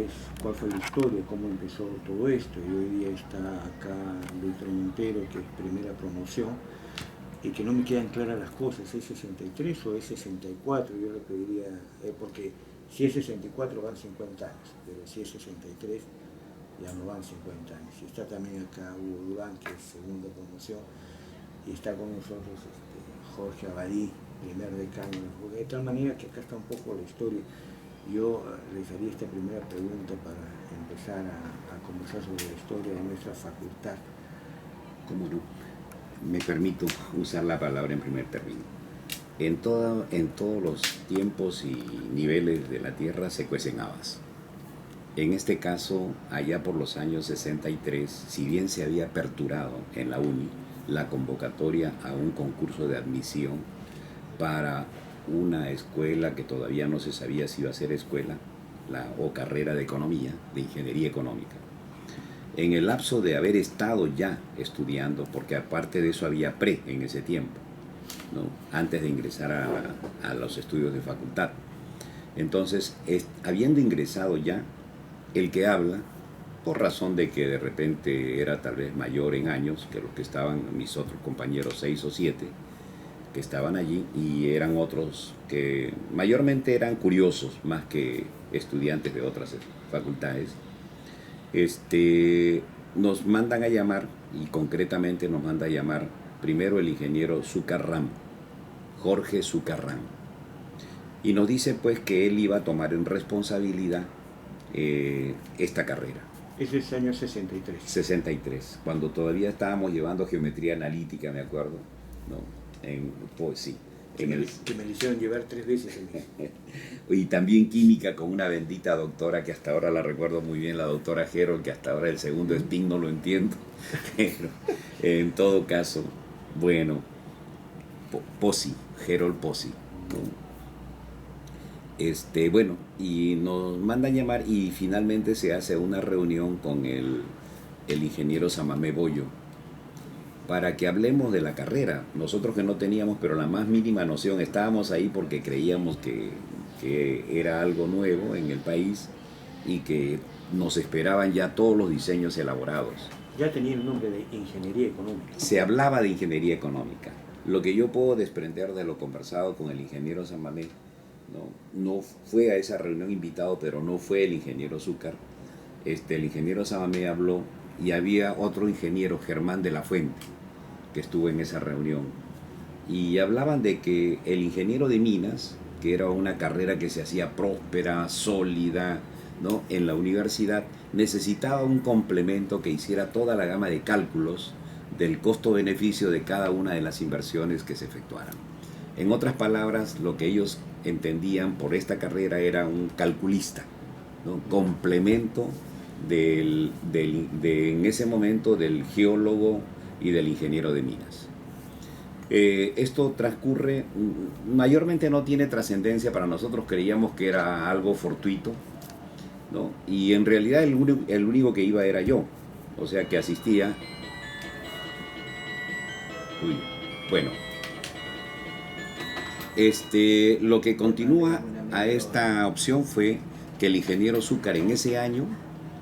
es cuál fue la historia, cómo empezó todo esto. Y hoy día está acá Víctor Montero, que es primera promoción, y que no me quedan claras las cosas, ¿es 63 o es 64? Yo le pediría, porque si es 64 van 50 años, pero si es 63 ya no van 50 años. Y está también acá Hugo Durán, que es segunda promoción, y está con nosotros Jorge Abadí, primer decano, de tal manera que acá está un poco la historia. Yo les haría esta primera pregunta para empezar a conversar sobre la historia de nuestra facultad. ¿Cómo no? Me permito usar la palabra en primer término. En todos los tiempos y niveles de la Tierra se cuecen habas. En este caso, allá por los años 63, si bien se había aperturado en la UNI la convocatoria a un concurso de admisión para una escuela que todavía no se sabía si iba a ser escuela o carrera de economía, de ingeniería económica. En el lapso de haber estado ya estudiando, porque aparte de eso había pre en ese tiempo, ¿no? Antes de ingresar a los estudios de facultad. Entonces, habiendo ingresado ya, el que habla, por razón de que de repente era tal vez mayor en años que los que estaban mis otros compañeros 6 o 7 que estaban allí, y eran otros que mayormente eran curiosos más que estudiantes de otras facultades, nos mandan a llamar, y concretamente nos manda a llamar primero el ingeniero Zucarrán, Jorge Zucarrán, y nos dice pues que él iba a tomar en responsabilidad esta carrera. Ese es el año 63. 63, cuando todavía estábamos llevando geometría analítica, me acuerdo, ¿no? Pues sí. Que me le hicieron llevar 3 veces. Y también química con una bendita doctora que hasta ahora la recuerdo muy bien, la doctora Herold, que hasta ahora el segundo spin no lo entiendo. Pero en todo caso, bueno, Pozzi, Herold Pozzi, ¿no? Bueno, y nos mandan llamar y finalmente se hace una reunión con el ingeniero Samamé Bollo para que hablemos de la carrera. Nosotros que no teníamos pero la más mínima noción, estábamos ahí porque creíamos que era algo nuevo en el país y que nos esperaban ya todos los diseños elaborados. Ya tenía el nombre de ingeniería económica. Se hablaba de ingeniería económica. Lo que yo puedo desprender de lo conversado con el ingeniero Samamé, no fue a esa reunión invitado, pero no fue el ingeniero Zúcar. El ingeniero Samamé habló y había otro ingeniero, Germán de la Fuente, que estuvo en esa reunión. Y hablaban de que el ingeniero de minas, que era una carrera que se hacía próspera, sólida, ¿no?, en la universidad, necesitaba un complemento que hiciera toda la gama de cálculos del costo-beneficio de cada una de las inversiones que se efectuaran. En otras palabras, lo que ellos entendían por esta carrera era un calculista, ¿no?, complemento en ese momento del geólogo y del ingeniero de minas. Esto transcurre, mayormente no tiene trascendencia para nosotros, creíamos que era algo fortuito, ¿no? Y en realidad el único que iba era yo, o sea que asistía. Bueno, lo que continúa a esta opción fue que el ingeniero Zúcar en ese año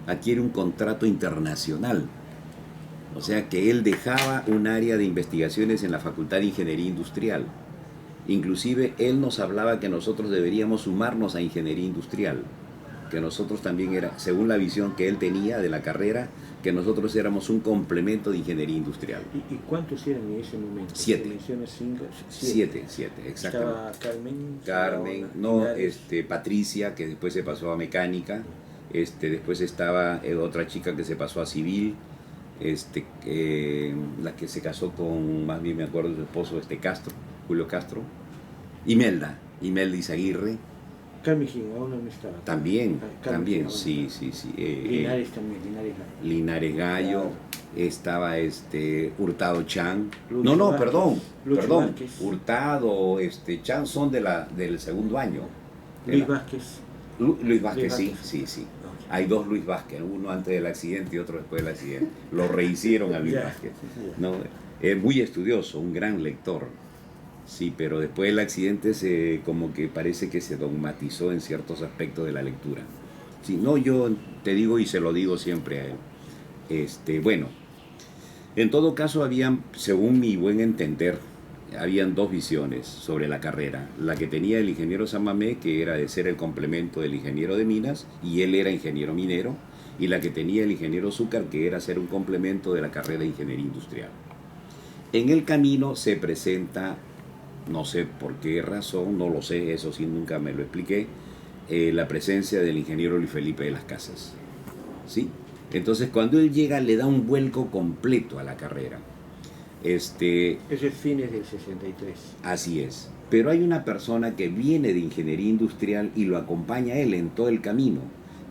adquiere un contrato internacional. O sea que él dejaba un área de investigaciones en la Facultad de Ingeniería Industrial. Inclusive él nos hablaba que nosotros deberíamos sumarnos a Ingeniería Industrial, que nosotros también era, según la visión que él tenía de la carrera, que nosotros éramos un complemento de Ingeniería Industrial. ¿Y cuántos eran en ese momento? 7. 7, exactamente. Estaba Carmen, no, Patricia, que después se pasó a mecánica. Después estaba otra chica que se pasó a civil. La que se casó con, más bien me acuerdo de su esposo, Castro, Julio Castro. Imelda Izaguirre. Carmen aún no estaba. También, sí. Linares también, Linares Gallo. Claro. Estaba Hurtado Chan. Lucho Vázquez, perdón. Vázquez. Hurtado, Chan son del segundo año. Luis Vázquez. Luis Vázquez, sí. Hay 2 Luis Vázquez, uno antes del accidente y otro después del accidente. Lo rehicieron a Luis Vázquez. ¿No? Muy estudioso, un gran lector. Sí, pero después del accidente como que parece que se dogmatizó en ciertos aspectos de la lectura. Sí, no, yo te digo y se lo digo siempre a él. Bueno, en todo caso habían, según mi buen entender, habían dos visiones sobre la carrera. La que tenía el ingeniero Samamé, que era de ser el complemento del ingeniero de minas, y él era ingeniero minero, y la que tenía el ingeniero Zúcar, que era ser un complemento de la carrera de ingeniería industrial. En el camino se presenta, no sé por qué razón, no lo sé, eso sí nunca me lo expliqué, la presencia del ingeniero Luis Felipe de las Casas. ¿Sí? Entonces cuando él llega le da un vuelco completo a la carrera. Ese es fines del 63. Así es. Pero hay una persona que viene de ingeniería industrial y lo acompaña a él en todo el camino,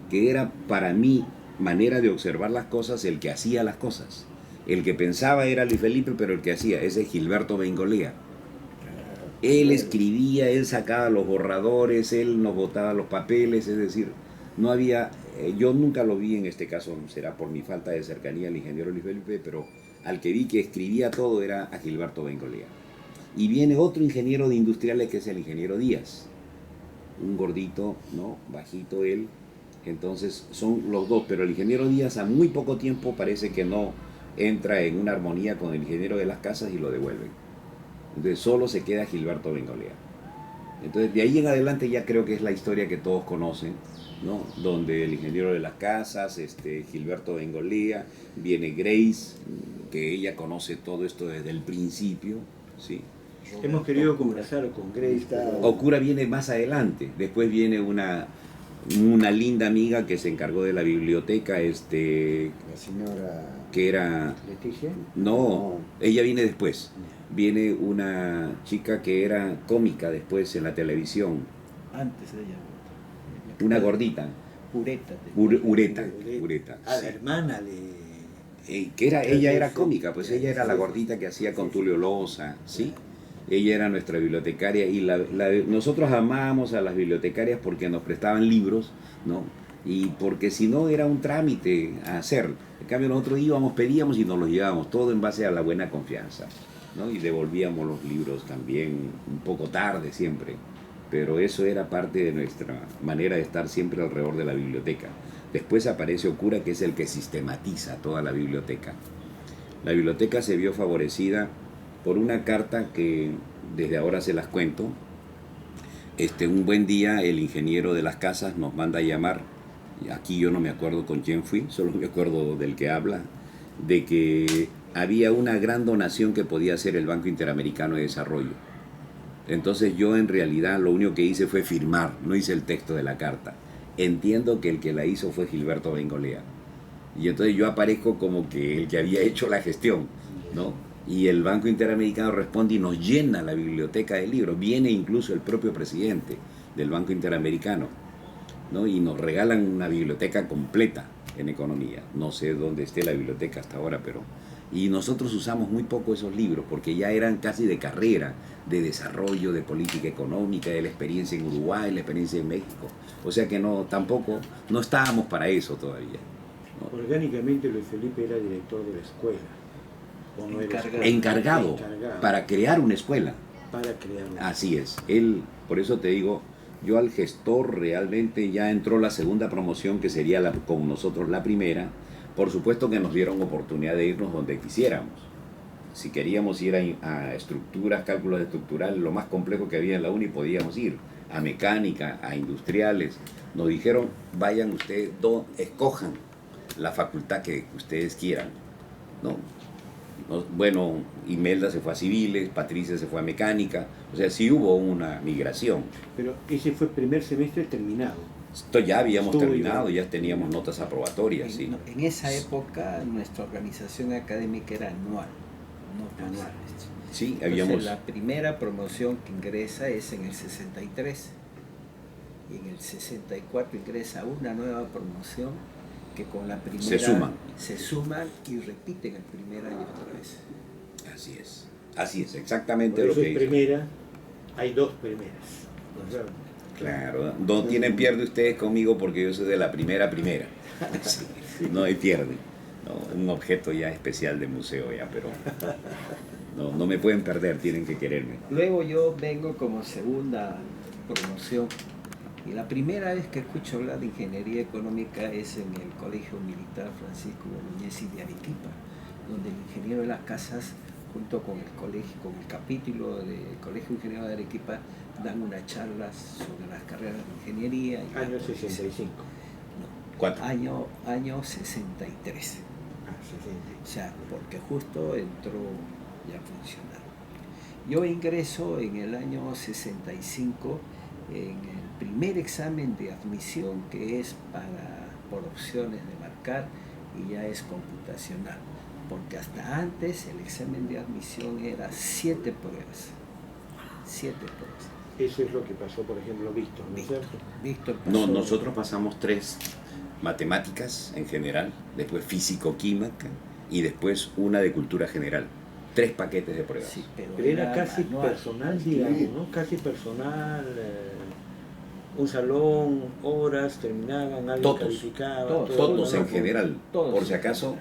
que era para mí manera de observar las cosas el que hacía las cosas. El que pensaba era Luis Felipe, pero el que hacía, ese es Gilberto Bengolea. Él escribía, él sacaba los borradores, él nos botaba los papeles, es decir, no había, yo nunca lo vi en este caso, será por mi falta de cercanía al ingeniero Luis Felipe, pero al que vi que escribía todo era a Gilberto Bengolea. Y viene otro ingeniero de industriales que es el ingeniero Díaz, un gordito, ¿no? Bajito él, entonces son los dos, pero el ingeniero Díaz a muy poco tiempo parece que no entra en una armonía con el ingeniero de las casas y lo devuelven. Entonces solo se queda Gilberto Bengolea. Entonces de ahí en adelante ya creo que es la historia que todos conocen, ¿no? Donde el ingeniero de las casas, Gilberto Bengolea, viene Grace, que ella conoce todo esto desde el principio, ¿sí? Hemos querido conversar con Grace. Okura viene más adelante, después viene una linda amiga que se encargó de la biblioteca, la señora que era... ¿Leticia? No, ella viene después. Viene una chica que era cómica después en la televisión. Antes de ella. Una gordita. Ureta. Ureta. Ah, Sí. la hermana Ella era cómica, pues ella era la gordita que hacía con Tulio Loza, ¿sí? Ella era nuestra bibliotecaria y nosotros amábamos a las bibliotecarias porque nos prestaban libros, ¿no? Y porque si no era un trámite a hacer. En cambio nosotros íbamos, pedíamos y nos los llevábamos, todo en base a la buena confianza, ¿no? Y devolvíamos los libros también un poco tarde siempre, pero eso era parte de nuestra manera de estar siempre alrededor de la biblioteca. Después aparece Okura, que es el que sistematiza toda la biblioteca. La biblioteca se vio favorecida por una carta que desde ahora se las cuento. Un buen día el ingeniero de las casas nos manda a llamar, aquí yo no me acuerdo con quién fui, solo me acuerdo del que habla, de que había una gran donación que podía hacer el Banco Interamericano de Desarrollo. Entonces yo en realidad lo único que hice fue firmar, no hice el texto de la carta. Entiendo que el que la hizo fue Gilberto Bengolea. Y entonces yo aparezco como que el que había hecho la gestión, ¿no? Y el Banco Interamericano responde y nos llena la biblioteca de libros. Viene incluso el propio presidente del Banco Interamericano, ¿no? Y nos regalan una biblioteca completa en economía. No sé dónde esté la biblioteca hasta ahora, pero... Y nosotros usamos muy poco esos libros porque ya eran casi de carrera, de desarrollo, de política económica, de la experiencia en Uruguay, la experiencia en México. O sea que no estábamos para eso todavía, ¿no? Orgánicamente Luis Felipe era director de la escuela. ¿O no era escuela? Encargado para crear una escuela. Para crear una Así es. Él, por eso te digo, yo al gestor realmente ya entró la segunda promoción, que sería con nosotros la primera. Por supuesto que nos dieron oportunidad de irnos donde quisiéramos. Si queríamos ir a estructuras, cálculos estructurales, lo más complejo que había en la uni, podíamos ir a mecánica, a industriales. Nos dijeron, vayan ustedes, escojan la facultad que ustedes quieran, ¿no? Bueno, Imelda se fue a civiles, Patricia se fue a mecánica, o sea, sí hubo una migración. Pero ese fue el primer semestre terminado. Esto ya habíamos terminado, ya teníamos notas aprobatorias, sí. En esa época nuestra organización académica era anual, no anual. Sí, Entonces, la primera promoción que ingresa es en el 63 y en el 64 ingresa una nueva promoción que con la primera se suman y repiten el primer año otra vez. Así es, exactamente por lo eso que es hizo. Primera, hay dos primeras. Claro, no tienen pierde ustedes conmigo porque yo soy de la primera. Sí, no hay pierde. No, un objeto ya especial de museo ya, pero no me pueden perder, tienen que quererme. Luego yo vengo como segunda promoción Y la primera vez que escucho hablar de ingeniería económica es en el Colegio Militar Francisco Bolognesi de Arequipa, donde el ingeniero de las casas, junto con el colegio, con el capítulo del Colegio Ingeniero de Arequipa, dan unas charlas sobre las carreras de ingeniería. Año 65. No, ¿Cuánto? año 63. O sea, porque justo entró ya a funcionar. Yo ingreso en el año 65 en el primer examen de admisión, que es por opciones de marcar, y ya es computacional, porque hasta antes el examen de admisión era 7 pruebas. 7 pruebas. Eso es lo que pasó, por ejemplo, Víctor, ¿no es cierto? Víctor pasó. No, nosotros pasamos 3 matemáticas en general, después físico-química y después una de cultura general. 3 paquetes de pruebas. Sí, Pero era casi manual. personal, digamos, ¿no? Casi personal, un salón, horas, terminaban, alguien Todos, calificaba. Todos en ¿no? general, Todos. por si acaso.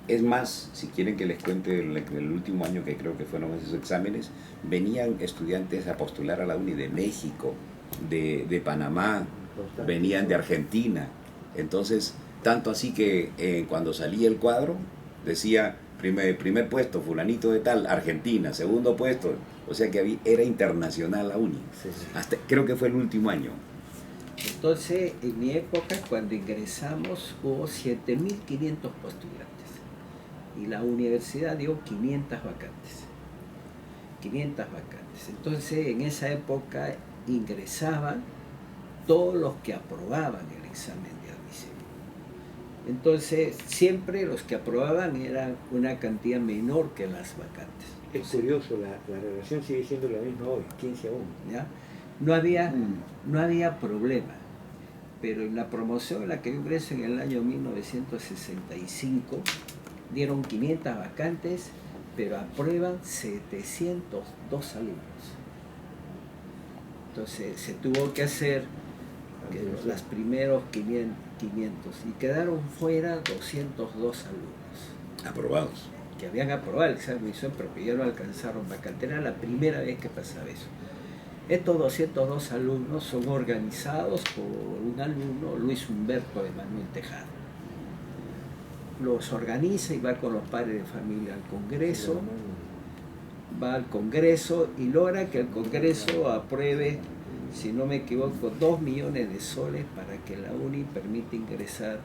Es más, si quieren que les cuente, el último año que creo que fueron esos exámenes, venían estudiantes a postular a la UNI de México, de Panamá, venían de Argentina. Entonces, tanto así que cuando salía el cuadro, decía primer puesto, fulanito de tal, Argentina, segundo puesto, o sea que era internacional la UNI. Sí. Hasta, creo que fue el último año. Entonces, en mi época, cuando ingresamos, hubo 7.500 postulantes. Y la universidad dio 500 vacantes. 500 vacantes. Entonces, en esa época ingresaban todos los que aprobaban el examen de admisión. Entonces, siempre los que aprobaban eran una cantidad menor que las vacantes. Es curioso, la relación sigue siendo la misma hoy, 15 a 1. ¿Ya? No había problema. Pero en la promoción en la que yo ingreso en el año 1965, dieron 500 vacantes, pero aprueban 702 alumnos. Entonces se tuvo que hacer los primeros 500 y quedaron fuera 202 alumnos. Aprobados. Que habían aprobado el examen de admisión, pero que ya no alcanzaron vacante. Era la primera vez que pasaba eso. Estos 202 alumnos son organizados por un alumno, Luis Humberto Emanuel Tejada. Los organiza y va con los padres de familia al Congreso, va al Congreso y logra que el Congreso apruebe, si no me equivoco, 2 millones de soles para que la UNI permita ingresar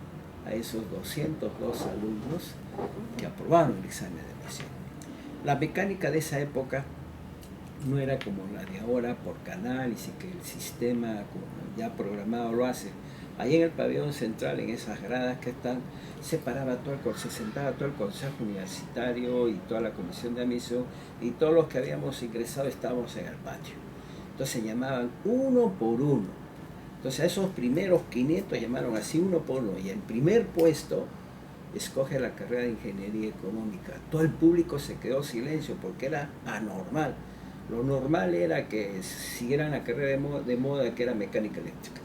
a esos 202 alumnos que aprobaron el examen de admisión. La mecánica de esa época no era como la de ahora por canales y que el sistema ya programado lo hace. Ahí en el pabellón central, en esas gradas que están, se sentaba todo el consejo universitario y toda la comisión de admisión, y todos los que habíamos ingresado estábamos en el patio. Entonces llamaban uno por uno. Entonces a esos primeros 500 llamaron así uno por uno, y en primer puesto escoge la carrera de ingeniería económica. Todo el público se quedó silencio porque era anormal. Lo normal era que siguieran la carrera de moda, que era mecánica eléctrica.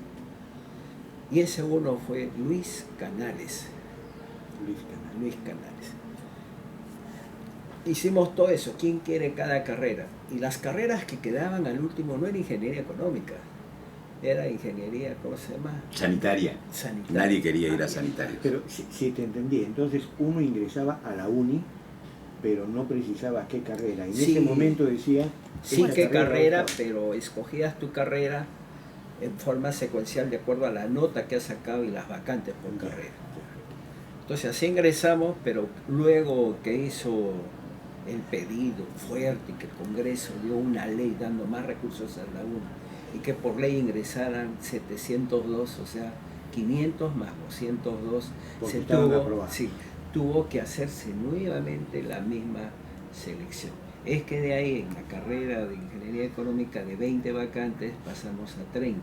Y el segundo fue Luis Canales. Luis Canales. Hicimos todo eso, ¿quién quiere cada carrera? Y las carreras que quedaban al último no era ingeniería económica, era ingeniería, ¿cómo se llama? Sanitaria. Nadie quería ir a sanitario. Pero si te entendí, entonces uno ingresaba a la UNI, pero no precisaba qué carrera. En ese momento decía... Sí, qué carrera, pero escogías tu carrera en forma secuencial de acuerdo a la nota que has sacado y las vacantes por carrera. Entonces así ingresamos, pero luego que hizo el pedido fuerte y que el Congreso dio una ley dando más recursos a la UNI y que por ley ingresaran 702, o sea, 500 más 202, tuvo que hacerse nuevamente la misma selección. Es que de ahí, en la carrera de ingeniería económica, de 20 vacantes pasamos a 30.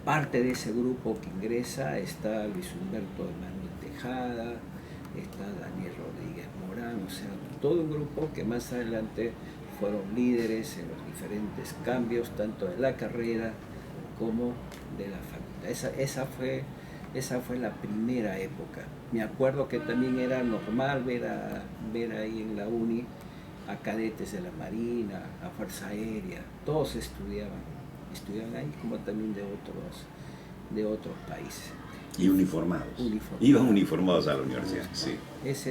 Parte de ese grupo que ingresa está Luis Humberto Emanuel Tejada, está Daniel Rodríguez Morán, o sea, todo un grupo que más adelante fueron líderes en los diferentes cambios, tanto de la carrera como de la facultad. Esa fue la primera época. Me acuerdo que también era normal ver ahí en la UNI a cadetes de la Marina, a Fuerza Aérea, todos estudiaban estudiaban ahí, como también de otros países. Y uniformados. Iban uniformados a la universidad, sí. Esa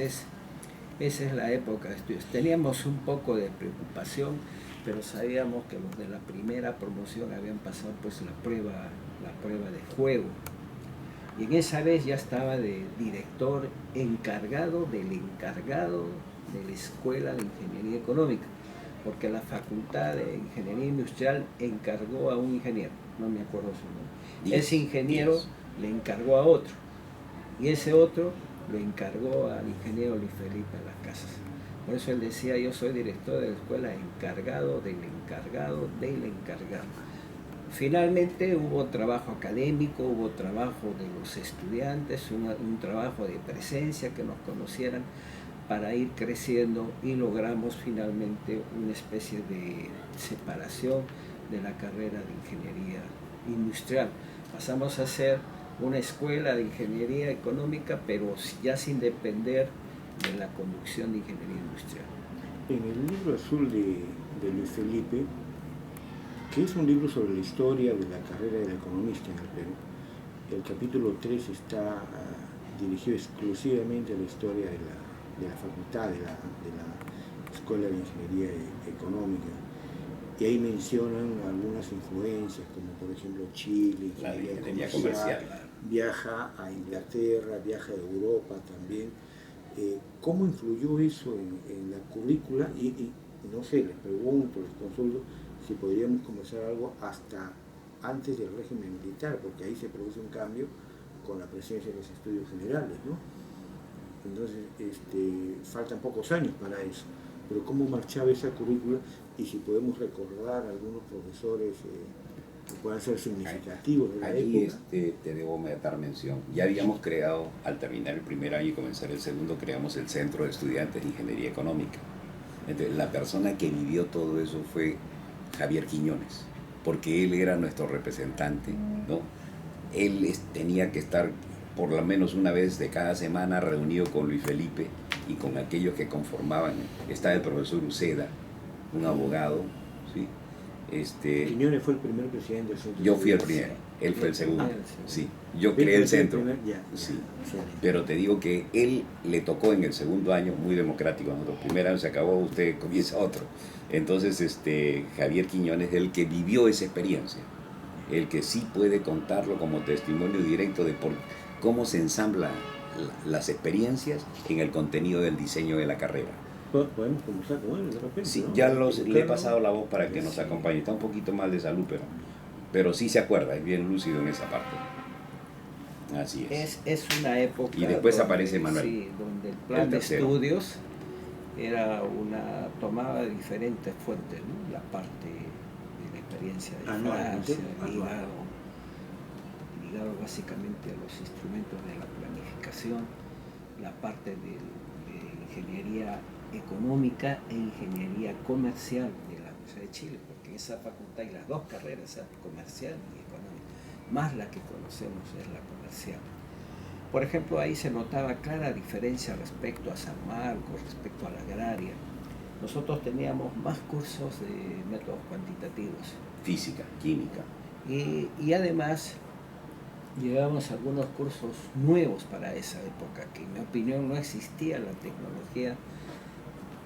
es la época de estudios. Teníamos un poco de preocupación, pero sabíamos que los de la primera promoción habían pasado pues la prueba de juego. Y en esa vez ya estaba de director encargado de la Escuela de Ingeniería Económica, porque la Facultad de Ingeniería Industrial encargó a un ingeniero, no me acuerdo su nombre. Ese ingeniero le encargó a otro, y ese otro lo encargó al ingeniero Luis Felipe Las Casas. Por eso él decía, yo soy director de la escuela, encargado del encargado del encargado. Finalmente hubo trabajo académico, hubo trabajo de los estudiantes, un trabajo de presencia, que nos conocieran para ir creciendo, y logramos finalmente una especie de separación de la carrera de ingeniería industrial. Pasamos a ser una escuela de ingeniería económica, pero ya sin depender de la conducción de ingeniería industrial. En el libro azul de Luis Felipe, que es un libro sobre la historia de la carrera del economista en el Perú, el capítulo 3 está dirigido exclusivamente a la historia de la facultad, de la Escuela de Ingeniería Económica. Y ahí mencionan algunas influencias, como por ejemplo Chile, ingeniería comercial, viaja a Inglaterra, viaja a Europa también. ¿Cómo influyó eso en la currícula? Y no sé, les pregunto, les consulto si podríamos conversar algo hasta antes del régimen militar, porque ahí se produce un cambio con la presencia de los estudios generales, ¿no? Entonces, faltan pocos años para eso. Pero cómo marchaba esa currícula, y si podemos recordar algunos profesores que puedan ser significativos de la época. Te debo dar mención. Ya habíamos creado, al terminar el primer año y comenzar el segundo, creamos el Centro de Estudiantes de Ingeniería Económica. Entonces, la persona que vivió todo eso fue Javier Quiñones, porque él era nuestro representante, ¿no? Él tenía que estar por lo menos una vez de cada semana reunido con Luis Felipe y con aquellos que conformaban. Estaba el profesor Uceda, un abogado, ¿sí? Quiñones fue el primer presidente del centro. Yo fui el primero, él fue el segundo, sí. Yo creé el centro, sí. Pero te digo que él le tocó en el segundo año, muy democrático. En el primer año se acabó, usted comienza otro. Entonces, Javier Quiñones es el que vivió esa experiencia, el que sí puede contarlo como testimonio directo de cómo se ensamblan las experiencias en el contenido del diseño de la carrera. Podemos conversar con él de repente, sí, ¿no? Ya le he pasado la voz para que nos acompañe. Está un poquito mal de salud, pero sí se acuerda, es bien lúcido en esa parte. Así es. Es una época. Y después aparece Manuel. Sí, donde el plan de estudios tomaba diferentes fuentes, ¿no? La parte de la experiencia de Francia, ligado básicamente a los instrumentos de la planificación, la parte de ingeniería económica e ingeniería comercial de la Universidad de Chile, porque en esa facultad hay las dos carreras, comercial y económica, más la que conocemos es la comercial. Por ejemplo, ahí se notaba clara diferencia respecto a San Marcos, respecto a la agraria. Nosotros teníamos más cursos de métodos cuantitativos. Física, química. Y además llevamos algunos cursos nuevos para esa época, que en mi opinión no existía la tecnología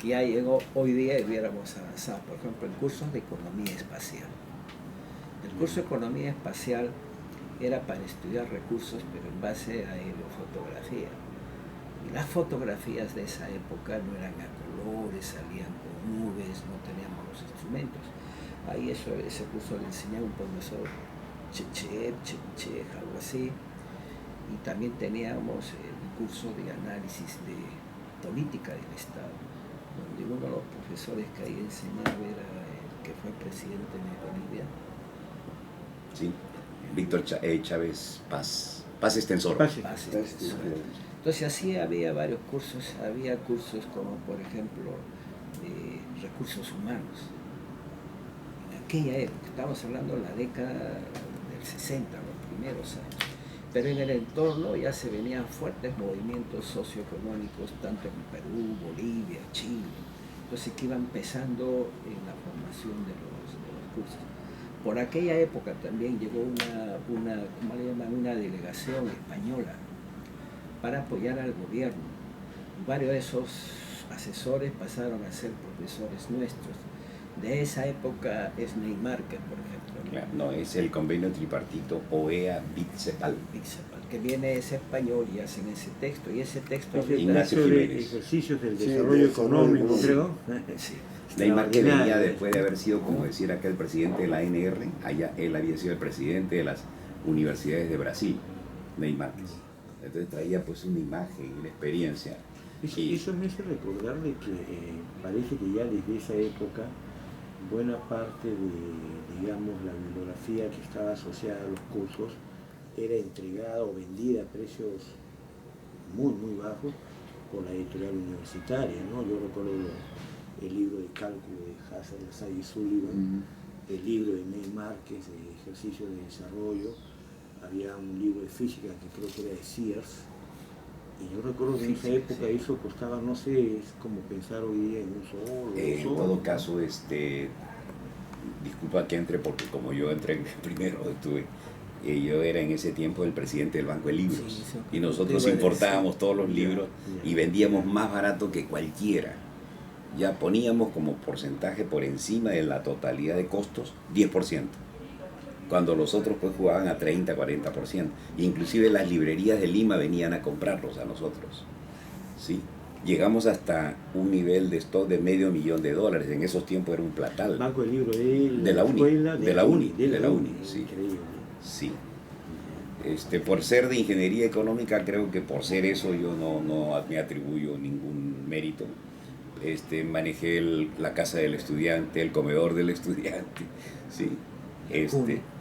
que ya llegó hoy día y hubiéramos avanzado. Por ejemplo, el curso de economía espacial. El curso de economía espacial era para estudiar recursos, pero en base a aerofotografía. Y las fotografías de esa época no eran a colores, salían con nubes, no teníamos los instrumentos. Ahí ese curso le enseñaba un profesor Chechev, algo así. Y también teníamos el curso de análisis de política del Estado, donde uno de los profesores que ahí enseñaba era el que fue presidente de Bolivia. Sí. Víctor Chávez Paz Extensor. Entonces así había varios cursos, había cursos como por ejemplo recursos humanos. En aquella época, estamos hablando de la década del 60, los primeros años, pero en el entorno ya se venían fuertes movimientos socioeconómicos, tanto en Perú, Bolivia, Chile, entonces que iban empezando en la formación de los cursos. Por aquella época también llegó ¿cómo le llaman? Una delegación española para apoyar al gobierno. Varios de esos asesores pasaron a ser profesores nuestros. De esa época es Ney Márquez, por ejemplo. Claro, no, es el convenio tripartito OEA-BICEPAL. Que viene ese español y hacen ese texto. Y ese texto es el Ignacio texto de Jiménez. Ejercicios del desarrollo económico, creo. Sí. Ney Márquez venía después de haber sido, como decir acá, el presidente de la ANR. Allá él había sido el presidente de las universidades de Brasil, Ney Márquez. Entonces traía pues una imagen, una experiencia. Eso me hace recordar de que parece que ya desde esa época buena parte de, digamos, la bibliografía que estaba asociada a los cursos era entregada o vendida a precios muy, muy bajos por la editorial universitaria, ¿no? Yo recuerdo el libro de cálculo de Hassan Lassalle y Sullivan, el libro de Ney Márquez, de Ejercicio de Desarrollo, había un libro de física que creo que era de Sears, y yo recuerdo que en esa época eso costaba, no sé, es como pensar hoy día en un solo. En todo caso, disculpa que entre porque como yo entré primero, yo era en ese tiempo el presidente del Banco de Libros, y nosotros importábamos todos los libros y vendíamos más barato que cualquiera. Ya poníamos como porcentaje por encima de la totalidad de costos 10%, cuando los otros pues jugaban a 30, 40%. Inclusive las librerías de Lima venían a comprarlos a nosotros, ¿sí? Llegamos hasta un nivel de stock de $500,000. En esos tiempos era un platal. Banco del Libro de la Uni, de la Uni, sí. Increíble. Sí. Por ser de ingeniería económica, creo que por ser eso yo no me atribuyo ningún mérito. Manejé la casa del estudiante, el comedor del estudiante, ¿sí?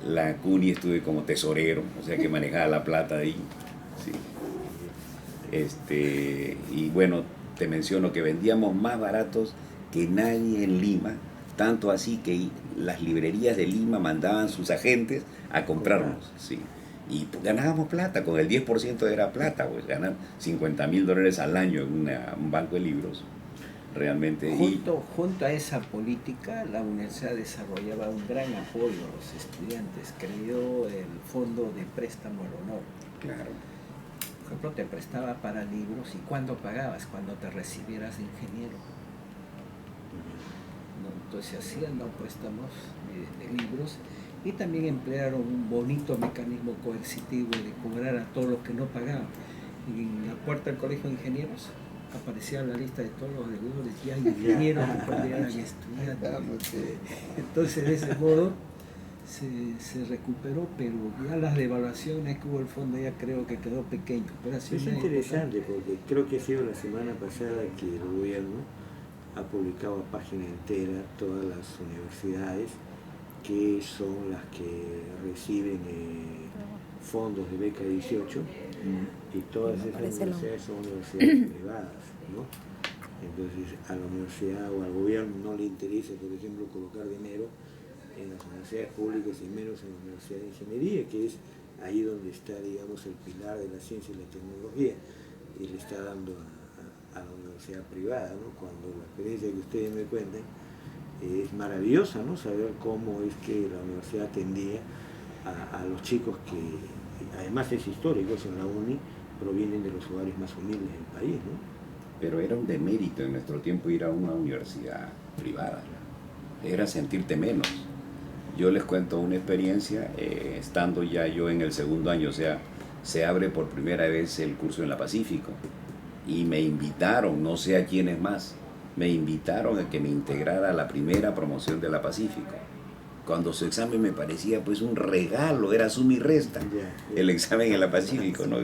La CUNY estuve como tesorero, o sea que manejaba la plata ahí, ¿sí? Y bueno, te menciono que vendíamos más baratos que nadie en Lima, tanto así que las librerías de Lima mandaban sus agentes a comprarnos, ¿sí? Y pues ganábamos plata, con el 10% era plata, pues ganar $50,000 al año en un banco de libros, realmente. Junto a esa política, la universidad desarrollaba un gran apoyo a los estudiantes, creó el Fondo de Préstamo al Honor. Claro. Por ejemplo, te prestaba para libros, ¿y cuándo pagabas? Cuando te recibieras de ingeniero. Entonces hacían préstamos de libros, y también emplearon un bonito mecanismo coercitivo de cobrar a todos los que no pagaban. Y en la puerta del Colegio de Ingenieros aparecía la lista de todos los deudores, ya ingenieros que todavía eran estudiantes. Entonces de ese modo se recuperó, pero ya las devaluaciones que hubo el fondo ya creo que quedó pequeño. Pero es interesante porque creo que ha sido la semana pasada que el gobierno ha publicado a página entera todas las universidades que son las que reciben fondos de beca 18, y todas esas universidades son universidades privadas, ¿no? Entonces a la universidad o al gobierno no le interesa, por ejemplo, colocar dinero en las universidades públicas y menos en la Universidad de Ingeniería, que es ahí donde está, digamos, el pilar de la ciencia y la tecnología, y le está dando a la universidad privada, ¿no? Cuando la experiencia que ustedes me cuentan es maravillosa, ¿no? Saber cómo es que la universidad atendía a los chicos que, además es histórico, en la UNI, provienen de los hogares más humildes del país, ¿no? Pero era un demérito en nuestro tiempo ir a una universidad privada, era sentirte menos. Yo les cuento una experiencia, estando ya yo en el segundo año, o sea, se abre por primera vez el curso en la Pacífico, y me invitaron, no sé a quiénes más, me invitaron a que me integrara a la primera promoción de la Pacífico. Cuando su examen me parecía pues un regalo, era suma y resta, el examen en la Pacífico, ¿no?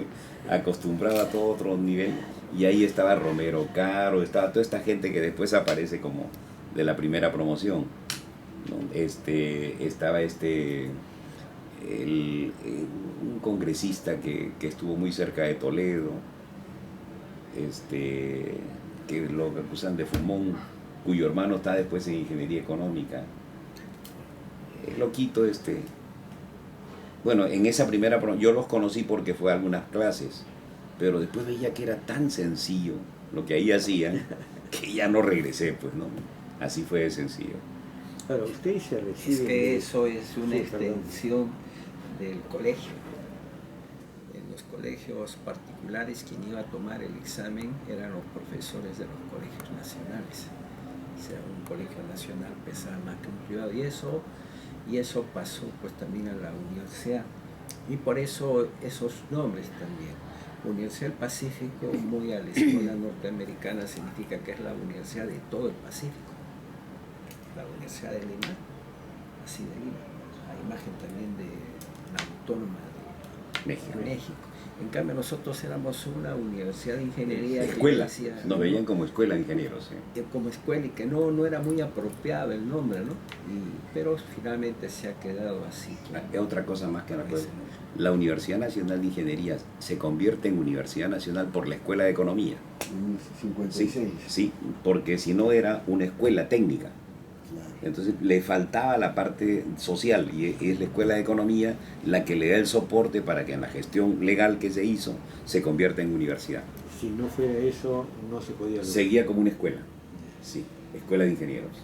Acostumbraba a todo otro nivel, y ahí estaba Romero Caro, estaba toda esta gente que después aparece como de la primera promoción, ¿no? Estaba un congresista que estuvo muy cerca de Toledo, que lo acusan de fumón, cuyo hermano está después en ingeniería económica. Loquito Bueno, en esa primera yo los conocí porque fue a algunas clases, pero después veía que era tan sencillo lo que ahí hacían que ya no regresé, pues, ¿no? Así fue de sencillo. Claro, usted se recibe... Es que eso es una Sí, extensión del colegio. En los colegios particulares quien iba a tomar el examen eran los profesores de los colegios nacionales. O sea, un colegio nacional pesaba más que un privado y eso pasó pues también a la universidad. Y por eso esos nombres también. Universidad del Pacífico, muy a la escuela norteamericana, significa que es la universidad de todo el Pacífico. La Universidad de Lima, así de Lima, a imagen también de la Autónoma de México. En cambio nosotros éramos una universidad de ingeniería. Escuela, nos veían como escuela de ingenieros. Como escuela y que no era muy apropiado el nombre, ¿no? Pero finalmente se ha quedado así. Otra cosa más que recuerdo, la Universidad Nacional de Ingeniería se convierte en Universidad Nacional por la Escuela de Economía. En 56. Sí, porque si no era una escuela técnica. Entonces le faltaba la parte social y es la Escuela de Economía la que le da el soporte para que en la gestión legal que se hizo se convierta en universidad. Si no fuera eso, no se podía lograr. Seguía como una escuela, sí, Escuela de Ingenieros.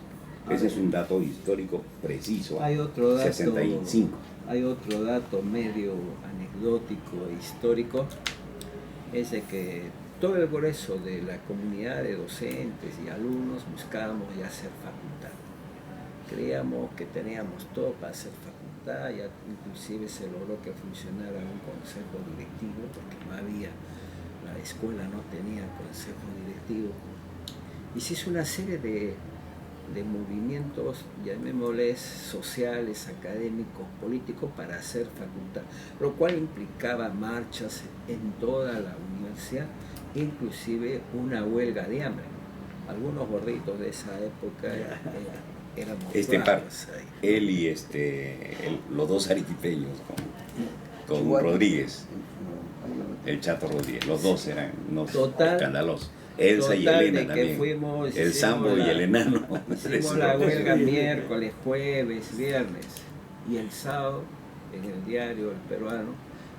Ese es un dato histórico preciso. Hay otro dato, 65. Hay otro dato medio anecdótico e histórico, es de que todo el grueso de la comunidad de docentes y alumnos buscábamos ya hacer facultad. Creíamos que teníamos todo para hacer facultad, ya inclusive se logró que funcionara un consejo directivo, porque no había, la escuela no tenía consejo directivo. Y se hizo una serie de movimientos, llamémosles sociales, académicos, políticos, para hacer facultad, lo cual implicaba marchas en toda la universidad, inclusive una huelga de hambre. Algunos gorditos de esa época éramos él y los dos arequipeños con Rodríguez, el Chato Rodríguez, los dos eran unos escandalosos. Elsa y Elena también, el Sambo y el Enano. Hicimos la huelga miércoles, jueves, viernes, y el sábado en el diario El Peruano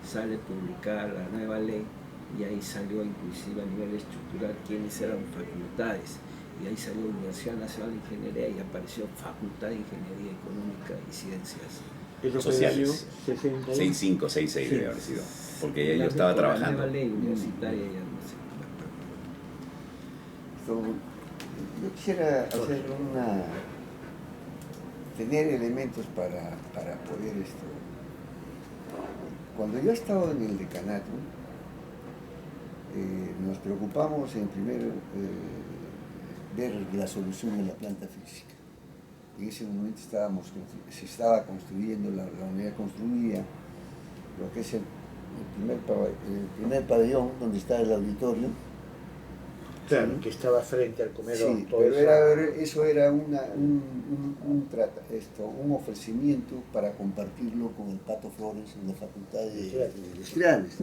sale publicada la nueva ley, y ahí salió inclusive a nivel estructural quiénes eran facultades, y ahí salió Universidad Nacional de Ingeniería y apareció Facultad de Ingeniería Económica y Ciencias Sociales. 65, 66 debe haber sido, porque ya yo estaba trabajando. La nueva ley universitaria ya no sé. Yo quisiera hacer tener elementos para poder esto. Cuando yo estaba en el decanato, nos preocupamos en primero ver la solución de la planta física. En ese momento se estaba construyendo, la unidad construía lo que es el primer pabellón donde está el auditorio. Claro, que estaba frente al comedor. Sí, pero eso era un ofrecimiento para compartirlo con el Pato Flores en la Facultad de Industriales.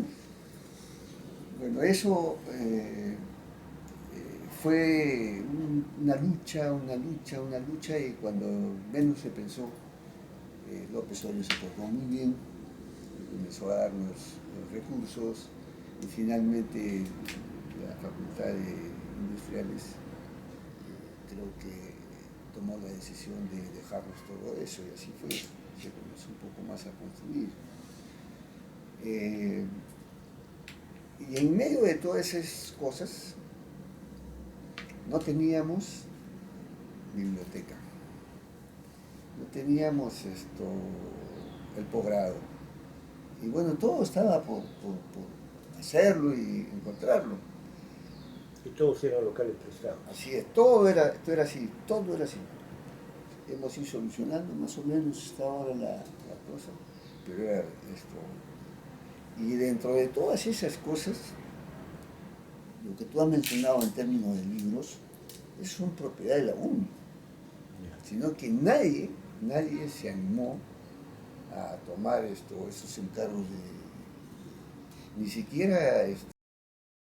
Bueno, eso fue una lucha, y cuando menos se pensó, López Obrador se portó muy bien, comenzó a darnos los recursos y finalmente la Facultad de Industriales creo que tomó la decisión de dejarnos todo eso y así fue, se comenzó un poco más a construir. Y en medio de todas esas cosas no teníamos biblioteca, no teníamos el posgrado, y bueno, todo estaba por hacerlo y encontrarlo. Y todos eran locales prestados. Así es, todo era así, todo era así. Hemos ido solucionando más o menos hasta ahora la cosa, pero era esto. Y dentro de todas esas cosas, lo que tú has mencionado en términos de libros, son propiedad de la UNI, sino que nadie se animó a tomar esos encargos ni siquiera